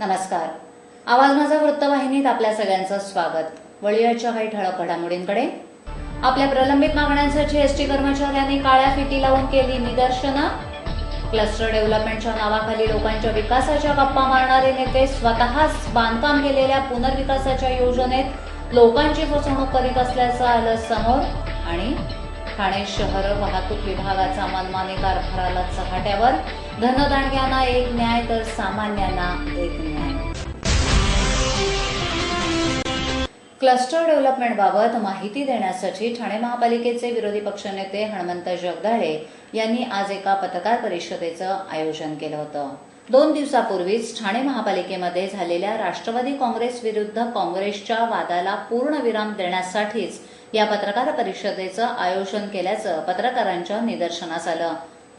नमस्कार. आवाज माझा वृत्तवाहिनीत आपल्या सगळ्यांचं स्वागत. वळूयाच्या काही ठळक घडामोडींकडे. आपल्या प्रलंबित मागण्यांसाठी एसटी कर्मचाऱ्यांनी काळ्या फिती लावून केली निदर्शनं. क्लस्टर डेव्हलपमेंटच्या नावाखाली लोकांच्या विकासाच्या गप्पा मारणारे नेते स्वतःच बांधकाम केलेल्या पुनर्विकासाच्या योजनेत लोकांची फसवणूक करीत असल्याचं आलं समोर. आणि ठाणे शहर वाहतूक विभागाचा मनमानी कारभाराला चव्हाट्यावर. धनदांडग्यांना एक न्याय तर सामान्यांना एक न्याय. क्लस्टर डेव्हलपमेंटबाबत माहिती देण्यासाठी ठाणे महापालिकेचे विरोधी पक्षनेते हनुमंत जगदाळे यांनी आज एका पत्रकार परिषदेचं आयोजन केलं होतं. 2 दिवसापूर्वीच ठाणे महापालिकेमध्ये झालेल्या राष्ट्रवादी काँग्रेस विरुद्ध काँग्रेसच्या वादाला पूर्णविराम देण्यासाठीच या पत्रकार परिषदेचं आयोजन केल्याचं पत्रकारांच्या निदर्शनास आलं.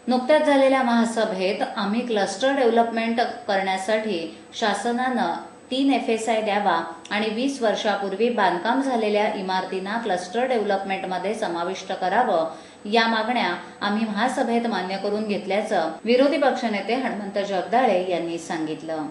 नुकत्याच झालेल्या महासभेत आम्ही क्लस्टर डेव्हलपमेंट करण्यासाठी शासनानं 3 FSI द्यावा आणि 20 वर्षापूर्वी बांधकाम झालेल्या इमारतींना क्लस्टर डेव्हलपमेंटमध्ये समाविष्ट करावं या मागण्या आम्ही महासभेत मान्य करून घेतल्याचं विरोधी पक्षनेते हनुमंत जगदाळे यांनी सांगितलं.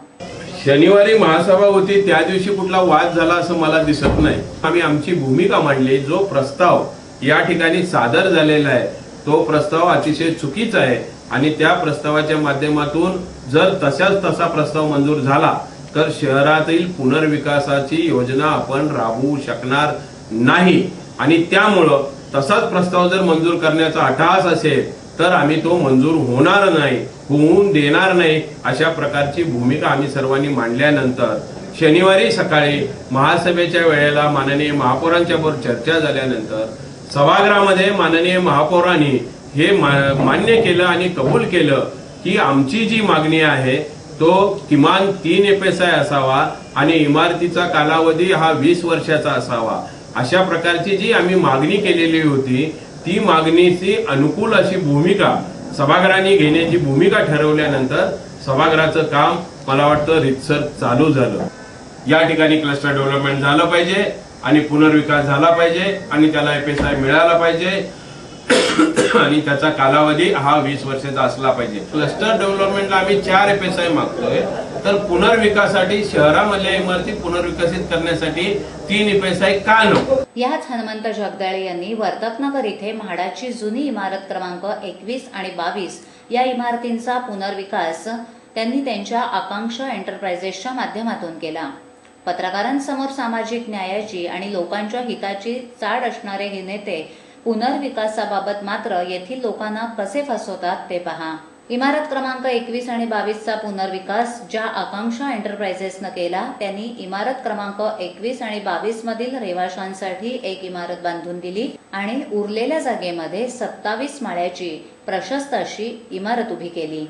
शनिवारी महासभा होती, त्या दिवशी कुठला वाद झाला असं मला दिसत नाही. आम्ही आमची भूमिका मांडली. जो प्रस्ताव या ठिकाणी सादर झालेला आहे तो प्रस्ताव अतिशय चुकीचा आहे आणि त्या प्रस्तावाच्या माध्यमातून जर तसा प्रस्ताव मंजूर झाला तर शहरातील पुनर्विकासाची योजना आपण राबवू शकणार नाही आणि त्यामुळं तसाच प्रस्ताव जर मंजूर करण्याचा अट्टहास असेल तर आम्ही तो मंजूर होणार नाही, होऊन देणार नाही, अशा प्रकारची भूमिका आम्ही सर्वांनी मांडल्यानंतर शनिवारी सकाळी महासभेच्या वेळेला माननीय महापौरांच्या बरोबर चर्चा झाल्यानंतर सभागृहामध्ये माननीय महापौरांनी हे मान्य केलं आणि कबूल केलं की आमची जी मागणी आहे तो किमान 3 FSI असावा आणि इमारतीचा कालावधी हा 20 वर्षाचा असावा. अशा प्रकारची जी आम्ही मागणी केलेली होती ती मागणीची अनुकूल अशी भूमिका सभागृहाने घेण्याची भूमिका ठरवल्यानंतर सभागृहाचं काम मला वाटतं रितसर चालू झालं. या ठिकाणी क्लस्टर डेव्हलपमेंट झालं पाहिजे आणि पुनर्विकास झाला पाहिजे आणि त्याला FSI मिळाला पाहिजे आणि त्याचा कालावधी हा 20 वर्षाचा असला पाहिजे. क्लस्टर डेव्हलपमेंटला आम्ही 4 FSI मागतोय तर पुनर्विकासासाठी शहरामधल्या इमारती पुनर्विकसित करण्यासाठी 3 FSI का नको. याच हनुमंत जगदाळे यांनी वर्तकनगर इथे म्हाडाची जुनी इमारत क्रमांक 21 आणि 22 या इमारतींचा पुनर्विकास त्यांनी त्यांच्या आकांक्षा एंटरप्राइजेसच्या माध्यमातून केला. पत्रकारांसमोर सामाजिक न्यायाची आणि लोकांच्या हिताची चाड असणारे हे नेते पुनर्विकासाबाबत मात्र येथील लोकांना कसे फसवतात ते पहा. इमारत क्रमांक 21 आणि 22चा पुनर्विकास ज्या आकांक्षा एंटरप्राइजेसनं केला त्यांनी इमारत क्रमांक 21 आणि 22 मधील रहिवाशांसाठी एक इमारत बांधून दिली आणि उरलेल्या जागेमध्ये 27 माळ्याची प्रशस्त अशी इमारत उभी केली.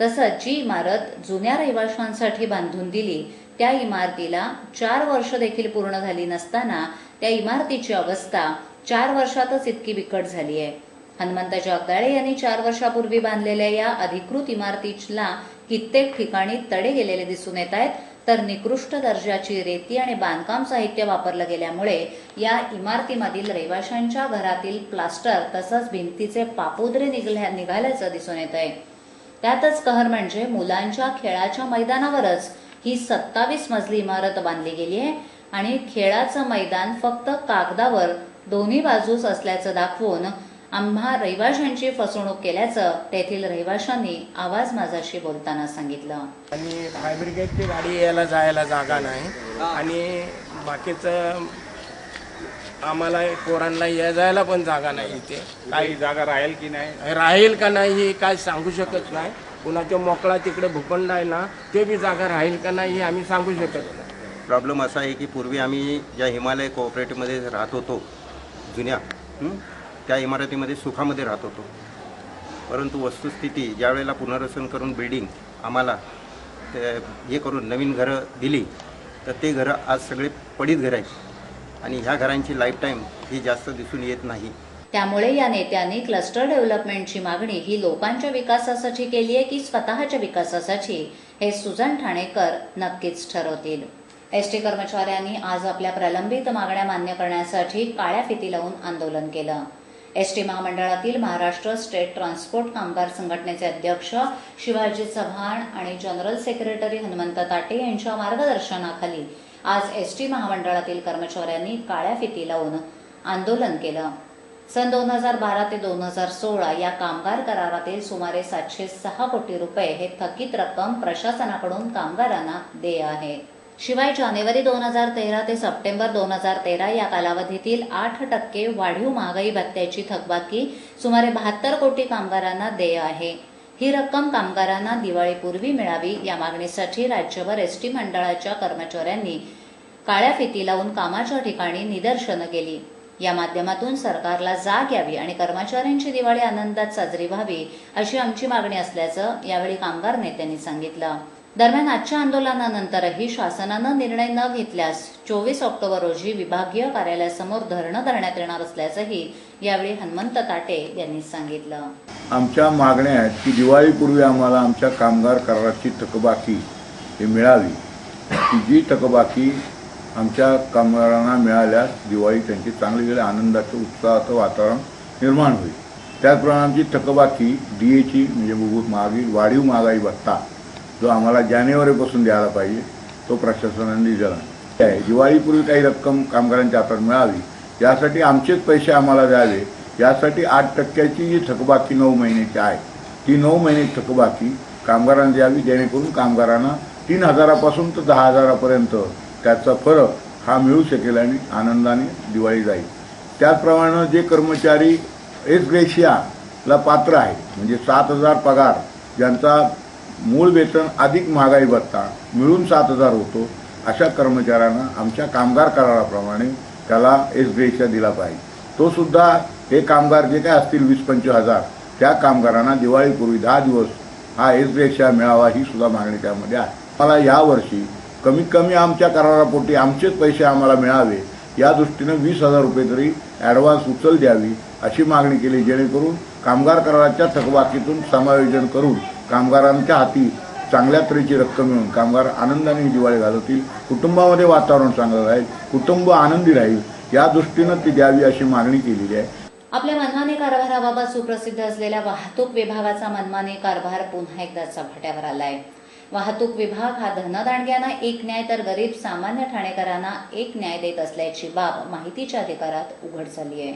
तसंच जी इमारत जुन्या रहिवाशांसाठी बांधून दिली त्या इमारतीला 4 वर्ष देखील पूर्ण झाली नसताना त्या इमारतीची अवस्था 4 वर्षातच इतकी बिकट झाली आहे. हनुमंत जगदाळे यांनी 4 वर्षापूर्वी बांधलेल्या या अधिकृत इमारतीला कित्येक ठिकाणी तडे गेलेले दिसून येत आहेत. तर निकृष्ट दर्जाची रेती आणि बांधकाम साहित्य वापरलं गेल्यामुळे या इमारतीमधील रहिवाशांच्या घरातील प्लास्टर तसंच भिंतीचे पापुद्रे निघाल्याचं दिसून येत आहे. त्यातच कहर म्हणजे मुलांच्या खेळाच्या मैदानावरच ही 27 मजली इमारत बांधली गेली आहे आणि खेळाचं मैदान फक्त कागदावर दोन्ही बाजूस असल्याचं दाखवून आम्हा रहिवाशांची फसवणूक केल्याचं तेथील रहिवाशांनी आवाज माझाशी बोलताना सांगितलं. आणि फायर ब्रिगेडची गाडी यायला जायला जागा नाही आणि बाकीचं आम्हाला पोरांना या जायला पण जागा नाही. इथे काही जागा राहील की नाही, राहील का नाही हे काय सांगू शकत नाही. कुणाच्या मोकळा तिकडे भूखंड आहे ना ते बी जागा राहील का नाही हे आम्ही सांगू शकत नाही. प्रॉब्लेम असा आहे की पूर्वी आम्ही ज्या हिमालय कोऑपरेटिव्हमध्ये राहत होतो जुन्या त्या इमारतीमध्ये सुखामध्ये राहत होतो. परंतु वस्तुस्थिती ज्यावेळेला पुनर्वसन करून बिल्डिंग आम्हाला हे करून नवीन घरं दिली तर ते घरं आज सगळे पडीत घरं आहेत आणि ह्या घरांची लाईफ टाईम ही जास्त दिसून येत नाही. त्यामुळे या नेत्यांनी क्लस्टर डेव्हलपमेंटची मागणी ही लोकांच्या विकासासाठी केली आहे की स्वतःच्या विकासासाठी हे सुजन ठाणेकर नक्कीच ठरवतील. एसटी कर्मचाऱ्यांनी आज आपल्या प्रलंबित मागण्या मान्य करण्यासाठी काळ्या फिती लावून आंदोलन केलं. एसटी महामंडळातील महाराष्ट्र स्टेट ट्रान्सपोर्ट कामगार संघटनेचे अध्यक्ष शिवाजी चव्हाण आणि जनरल सेक्रेटरी हनुमंत ताटे यांच्या मार्गदर्शनाखाली आज एसटी महामंडळातील कर्मचाऱ्यांनी काळ्या फिती लावून आंदोलन केलं. सन 2012 ते 2016 या कामगार करारातील सुमारे 706 कोटी रुपये हे थकीत रक्कम प्रशासनाकडून कामगारांना देय आहे. शिवाय जानेवारी 2013 ते सप्टेंबर 2013 या कालावधीतील 8% वाढीव महागाई भत्त्याची थकबाकी सुमारे 72 कोटी कामगारांना देय आहे. ही रक्कम कामगारांना दिवाळीपूर्वी मिळावी या मागणीसाठी राज्यभर एसटी मंडळाच्या कर्मचाऱ्यांनी काळ्या फिती लावून कामाच्या ठिकाणी निदर्शनं केली. या माध्यमातून सरकारला जाग यावी आणि कर्मचाऱ्यांची दिवाळी आनंदात साजरी व्हावी अशी आमची मागणी असल्याचं यावेळी कामगार नेत्यांनी सांगितलं. दरम्यान आजच्या आंदोलनानंतरही शासनानं निर्णय न घेतल्यास 24 ऑक्टोबर रोजी विभागीय कार्यालयासमोर धरणं धरण्यात येणार असल्याचंही यावेळी हनुमंत ताटे यांनी सांगितलं. आमच्या मागण्या आहेत की दिवाळीपूर्वी आम्हाला आमच्या कामगार कराराची थकबाकी ही मिळावी. की जी थकबाकी आमच्या कामगारांना मिळाल्यास दिवाळी त्यांची चांगली गेली, आनंदाचं उत्साहाचं वातावरण निर्माण होईल. त्याचप्रमाणे आमची थकबाकी डीएची म्हणजे वाढीव महागाई भत्ता जो आम्हाला जानेवारीपासून द्यायला पाहिजे तो प्रशासनाने दिलेला आहे. दिवाळीपूर्वी काही रक्कम कामगारांच्या हातात मिळावी यासाठी आमचेच पैसे आम्हाला द्यावे यासाठी 8% जी थकबाकी 9 महिन्याची आहे ती 9 महिन्याची थकबाकी कामगारांना द्यावी, जेणेकरून कामगारांना 3,000पासून तर 10,000पर्यंत त्याचा फरक हा मिळू शकेल आणि आनंदाने दिवाळी जाईल. त्याचप्रमाणे जे कर्मचारी एस ग्रेशियाला पात्र आहे म्हणजे 7,000 पगार ज्यांचा मूळ वेतन अधिक महागाई भत्ता मिळून 7,000 होतो अशा कर्मचाऱ्यांना आमच्या कामगार कराराप्रमाणे त्याला एस ग्रेशिया दिला पाहिजे. तो सुद्धा हे कामगार जे काय असतील 20-25 हजार त्या कामगारांना दिवाळीपूर्वी 10 दिवस हा एस ग्रेशिया मिळावा ही सुद्धा मागणी त्यामध्ये आहे. मला यावर्षी कमीत कमी आमच्या करारापोटी आमचेच पैसे आम्हाला मिळावे या दृष्टीनं 20,000 रुपये तरी ॲडव्हान्स उचल द्यावी अशी मागणी केली, जेणेकरून कामगार कराराच्या थकबाकीतून समायोजन करून कामगारांच्या हाती चांगल्या तऱ्हेची रक्कम मिळून कामगार आनंदाने दिवाळी घालवतील, कुटुंबामध्ये वातावरण चांगलं राहील, कुटुंब आनंदी राहील या दृष्टीनं ती द्यावी अशी मागणी केलेली आहे. आपल्या मनमानी कारभाराबाबत सुप्रसिद्ध असलेल्या वाहतूक विभागाचा मनमानी कारभार पुन्हा एकदा चव्हाट्यावर आलाय. वाहतूक विभाग हा धनदांडग्यांना एक न्याय तर गरीब सामान्य ठाणेकरांना एक न्याय देत असल्याची बाब माहितीच्या अधिकारात उघड झाली आहे.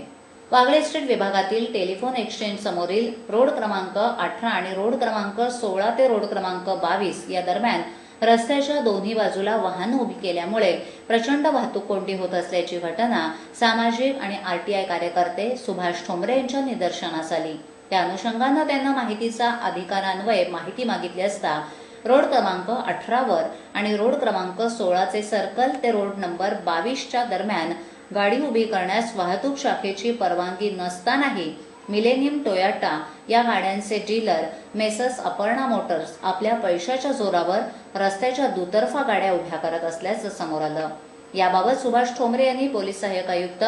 वागळे स्टेट विभागातील टेलिफोन एक्सचेंज समोरील रोड क्रमांक 18 आणि रोड क्रमांक 16 ते रोड क्रमांक 22 या दरम्यान रस्त्याच्या दोन्ही बाजूला वाहनं उभी केल्यामुळे प्रचंड वाहतूक कोंडी होत असल्याची घटना सामाजिक आणि आरटीआय कार्यकर्ते सुभाष ठोंबरे यांच्या निदर्शनास आली. त्या अनुषंगानं त्यांना माहितीचा अधिकारान्वये माहिती मागितली असता रोड क्रमांक 18 वर आणि रोड क्रमांक 16चे सर्कल ते रोड नंबर 22च्या दरम्यान गाडी उभी करण्यास वाहतूक शाखेची परवानगी नसतानाही मिलेनियम टोयोटा या गाड्यांचे डीलर मेसर्स अपर्णा मोटर्स आपल्या पैशाच्या जोरावर रस्त्याच्या दुतर्फा गाड्या उभ्या करत असल्याचं समोर आलं. याबाबत सुभाष ठोंबरे यांनी पोलीस सहाय्यक आयुक्त,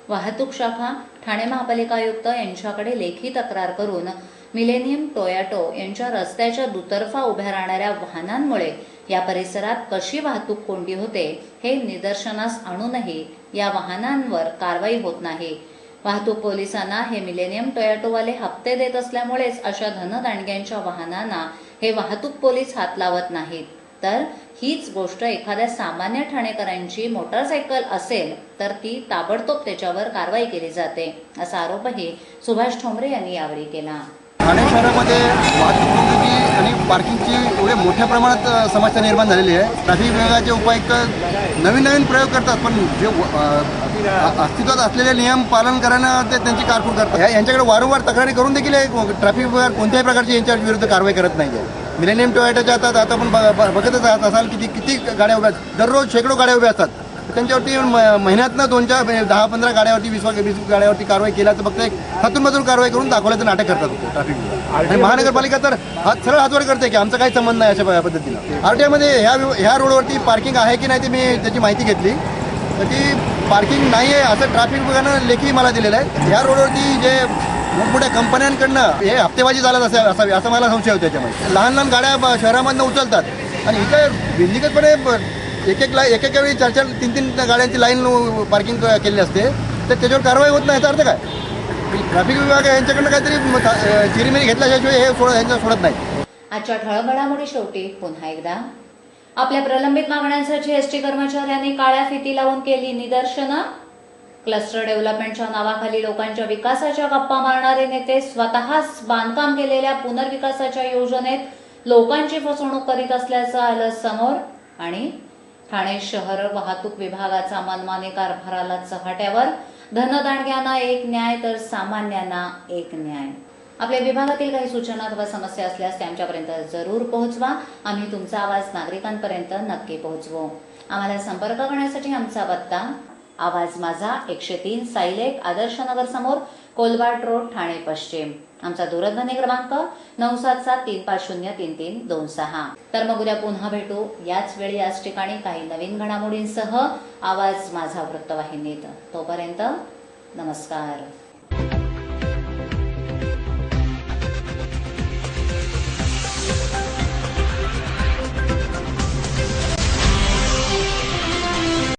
वाहतूक शाखा, ठाणे महापालिका आयुक्त यांच्याकडे लेखी तक्रार करून मिलेनियम टोयोटो यांच्या रस्त्याच्या दुतर्फा उभ्या राहणाऱ्या वाहनांमुळे या परिसरात कशी वाहतूक कोंडी होते हे निदर्शनास आणूनही या वाहनांवर कारवाई होत नाही. वाहतूक पोलिसांना हे मिलेनियम टोयोटोवाले हप्ते देत असल्यामुळेच अशा धनदांडग्यांच्या वाहनांना हे वाहतूक पोलीस हात लावत नाहीत. तर हीच गोष्ट एखाद्या सामान्य ठाणेकरांची मोटारसायकल असेल तर ती ताबडतोब त्याच्यावर कारवाई केली जाते असा आरोपही सुभाष ठोंबरे यांनी यावेळी केला. ठाणे शहरामध्ये वाहतूक कोंडीची आणि पार्किंगची एवढ्या मोठ्या प्रमाणात समस्या निर्माण झालेली आहे. ट्रॅफिक विभागाचे उपायुक्त नवीन प्रयोग करतात, पण जे अस्तित्वात असलेले नियम पालन करणं ते त्यांची कारकूड करतात. यांच्याकडे वारंवार तक्रारी करून देखील ट्रॅफिक विभाग कोणत्याही प्रकारची यांच्या विरुद्ध कारवाई करत नाही आहे. मिलेनियम टोयोटाच्या आता आपण बघतच असाल किती गाड्या उभ्या असतात, दररोज शेकडो गाड्या उभ्या असतात. त्यांच्यावरती महिन्यातनं 10-15 गाड्यावरती 20 गाड्यावरती कारवाई केल्याचं फक्त एक हातून कारवाई करून दाखवल्याचं नाटक करतात ट्रॅफिक विभाग. आणि महानगरपालिका तर सरळ हातवर करते की आमचा काही संबंध नाही अशा पद्धतीनं. आरटीआयमध्ये ह्या रोडवरती पार्किंग आहे की नाही ते मी त्याची माहिती घेतली तर ती पार्किंग नाही आहे असं ट्रॅफिक विभागानं लेखी मला दिलेलं आहे. ह्या रोडवरती जे मोठमोठ्या कंपन्यांकडनं हे हप्तेबाजी झालं असावी असं मला संशय होतो. त्याच्यामध्ये लहान गाड्या शहरामधनं उचलतात आणि इथे बिनदिक्कतपणे एक वेळी 4-3 गाड्यांची लाईन पार्किंग केलेली असते तर त्याच्यावर कारवाई होत नाही याचा अर्थ काय? ट्रॅफिक विभाग यांच्याकडनं काहीतरी चिरीमिरी घेतल्याशिवाय हे यांचं सोडत नाही. आजच्या ठळक घडामोडी शेवटी पुन्हा एकदा आपल्या प्रलंबित मागण्यांसाठी एसटी कर्मचाऱ्यांनी काळ्या फिती लावून केली निदर्शनं. क्लस्टर डेव्हलपमेंटच्या नावाखाली लोकांच्या विकासाच्या गप्पा मारणारे नेते स्वतःच बांधकाम केलेल्या पुनर्विकासाच्या योजनेत लोकांची फसवणूक करीत असल्याचं आलं समोर. आणि ठाणे शहर वाहतूक विभागाचा मनमानी कारभाराला चव्हाट्यावर. धनदांडग्यांना एक न्याय तर सामान्यांना एक न्याय. आपल्या विभागातील काही सूचना अथवा समस्या असल्यास त्या आमच्यापर्यंत जरूर पोहोचवा. आम्ही तुमचा आवाज नागरिकांपर्यंत नक्की पोहोचवू. आम्हाला संपर्क करण्यासाठी आमचा पत्ता आवाज माझा 103 साईलेक आदर्श नगर समोर कोलबाट रोड ठाणे पश्चिम. आमचा दूरध्वनी क्रमांक 9773503326. तर मग उद्या पुन्हा भेटू याच वेळी याच ठिकाणी काही नवीन घडामोडींसह आवाज माझा वृत्तवाहिनीत. तोपर्यंत नमस्कार.